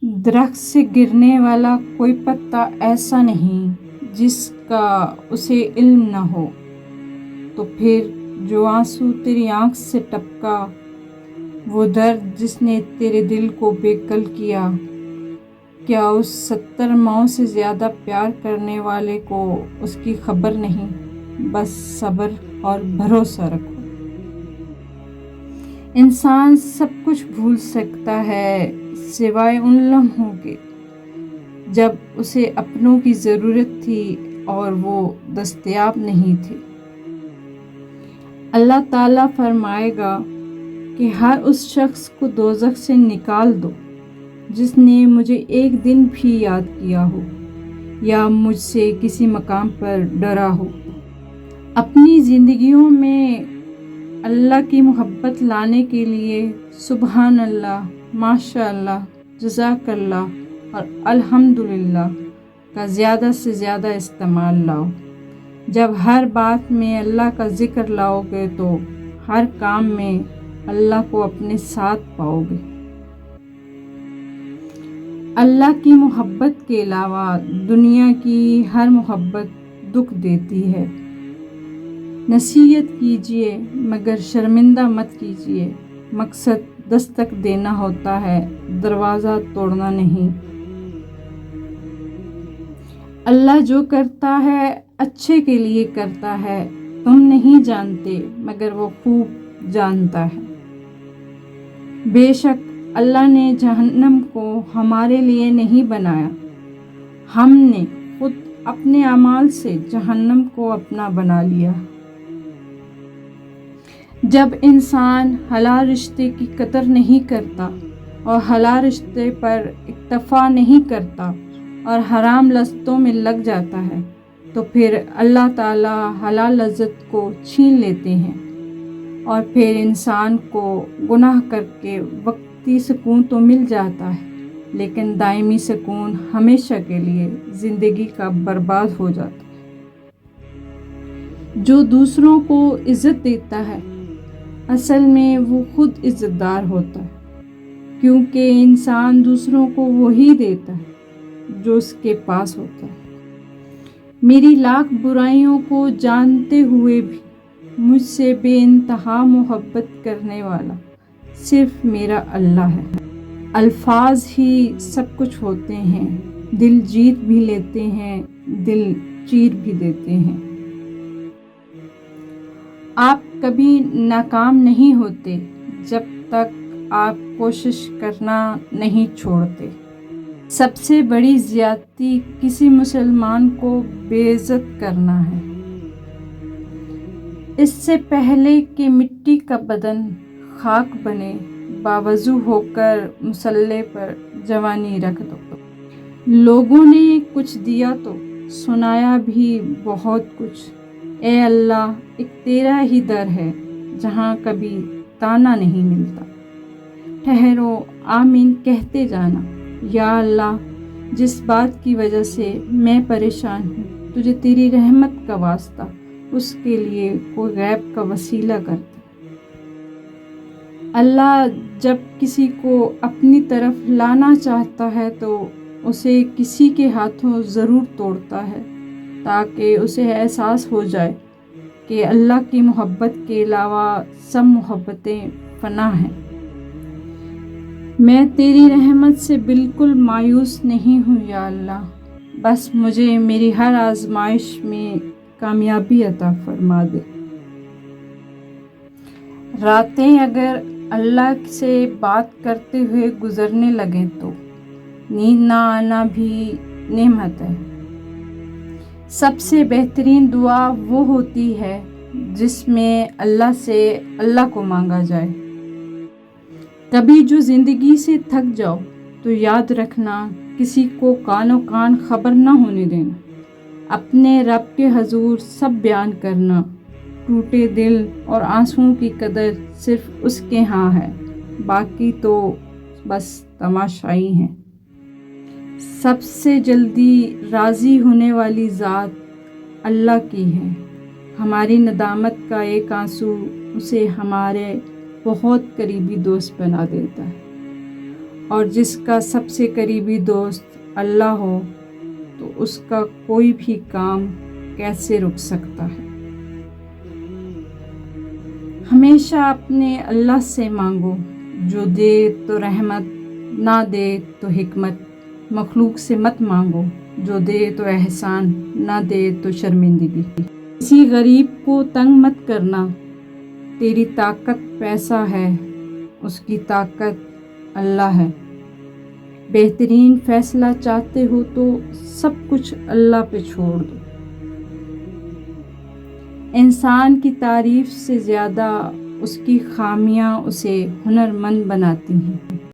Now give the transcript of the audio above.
درخت سے گرنے والا کوئی پتا ایسا نہیں جس کا اسے علم نہ ہو، تو پھر جو آنسو تیری آنکھ سے ٹپکا، وہ درد جس نے تیرے دل کو بے کل کیا، کیا اس 70 ماؤں سے زیادہ پیار کرنے والے کو اس کی خبر نہیں؟ بس صبر اور بھروسہ رکھو۔ انسان سب کچھ بھول سکتا ہے سوائے ان لمحوں کے جب اسے اپنوں کی ضرورت تھی اور وہ دستیاب نہیں تھے۔ اللہ تعالیٰ فرمائے گا کہ ہر اس شخص کو دوزخ سے نکال دو جس نے مجھے ایک دن بھی یاد کیا ہو یا مجھ سے کسی مقام پر ڈرا ہو۔ اپنی زندگیوں میں اللہ کی محبت لانے کے لیے سبحان اللہ، ماشاء اللہ، جزاک اللہ اور الحمدللہ کا زیادہ سے زیادہ استعمال لاؤ۔ جب ہر بات میں اللہ کا ذکر لاؤ گے تو ہر کام میں اللہ کو اپنے ساتھ پاؤ گے۔ اللہ کی محبت کے علاوہ دنیا کی ہر محبت دکھ دیتی ہے۔ نصیحت کیجیے مگر شرمندہ مت کیجیے، مقصد دستک دینا ہوتا ہے، دروازہ توڑنا نہیں۔ اللہ جو کرتا ہے اچھے کے لیے کرتا ہے، تم نہیں جانتے مگر وہ خوب جانتا ہے۔ بے شک اللہ نے جہنم کو ہمارے لیے نہیں بنایا، ہم نے خود اپنے اعمال سے جہنم کو اپنا بنا لیا۔ جب انسان حلال رشتے کی قدر نہیں کرتا اور حلال رشتے پر اکتفا نہیں کرتا اور حرام لذتوں میں لگ جاتا ہے تو پھر اللہ تعالیٰ حلال لذت کو چھین لیتے ہیں، اور پھر انسان کو گناہ کر کے وقتی سکون تو مل جاتا ہے لیکن دائمی سکون ہمیشہ کے لیے زندگی کا برباد ہو جاتا ہے۔ جو دوسروں کو عزت دیتا ہے اصل میں وہ خود عزت دار ہوتا ہے، کیونکہ انسان دوسروں کو وہی دیتا ہے جو اس کے پاس ہوتا ہے۔ میری لاکھ برائیوں کو جانتے ہوئے بھی مجھ سے بے انتہا محبت کرنے والا صرف میرا اللہ ہے۔ الفاظ ہی سب کچھ ہوتے ہیں، دل جیت بھی لیتے ہیں، دل چیر بھی دیتے ہیں۔ آپ کبھی ناکام نہیں ہوتے جب تک آپ کوشش کرنا نہیں چھوڑتے۔ سب سے بڑی زیادتی کسی مسلمان کو بے عزت کرنا ہے۔ اس سے پہلے کہ مٹی کا بدن خاک بنے، باوضو ہو کر مصلی پر جوانی رکھ دو۔ لوگوں نے کچھ دیا تو سنایا بھی بہت کچھ۔ اے اللہ، ایک تیرا ہی در ہے جہاں کبھی تانا نہیں ملتا۔ ٹھہرو، آمین کہتے جانا۔ یا اللہ، جس بات کی وجہ سے میں پریشان ہوں، تجھے تیری رحمت کا واسطہ اس کے لیے کوئی غیب کا وسیلہ کر دے۔ اللہ جب کسی کو اپنی طرف لانا چاہتا ہے تو اسے کسی کے ہاتھوں ضرور توڑتا ہے تاکہ اسے احساس ہو جائے کہ اللہ کی محبت کے علاوہ سب محبتیں فنا ہیں۔ میں تیری رحمت سے بالکل مایوس نہیں ہوں یا اللہ، بس مجھے میری ہر آزمائش میں کامیابی عطا فرما دے۔ راتیں اگر اللہ سے بات کرتے ہوئے گزرنے لگیں تو نیند نہ آنا بھی نعمت ہے۔ سب سے بہترین دعا وہ ہوتی ہے جس میں اللہ سے اللہ کو مانگا جائے۔ کبھی جو زندگی سے تھک جاؤ تو یاد رکھنا، کسی کو کانوں کان خبر نہ ہونے دینا، اپنے رب کے حضور سب بیان کرنا۔ ٹوٹے دل اور آنسوؤں کی قدر صرف اس کے ہاں ہے، باقی تو بس تماشائی ہیں۔ سب سے جلدی راضی ہونے والی ذات اللہ کی ہے۔ ہماری ندامت کا ایک آنسو اسے ہمارے بہت قریبی دوست بنا دیتا ہے۔ اور جس کا سب سے قریبی دوست اللہ ہو تو اس کا کوئی بھی کام کیسے رک سکتا ہے۔ ہمیشہ اپنے اللہ سے مانگو، جو دے تو رحمت، نہ دے تو حکمت۔ مخلوق سے مت مانگو، جو دے تو احسان، نہ دے تو شرمندگی۔ کسی غریب کو تنگ مت کرنا، تیری طاقت پیسہ ہے، اس کی طاقت اللہ ہے۔ بہترین فیصلہ چاہتے ہو تو سب کچھ اللہ پہ چھوڑ دو۔ انسان کی تعریف سے زیادہ اس کی خامیاں اسے ہنرمند بناتی ہیں۔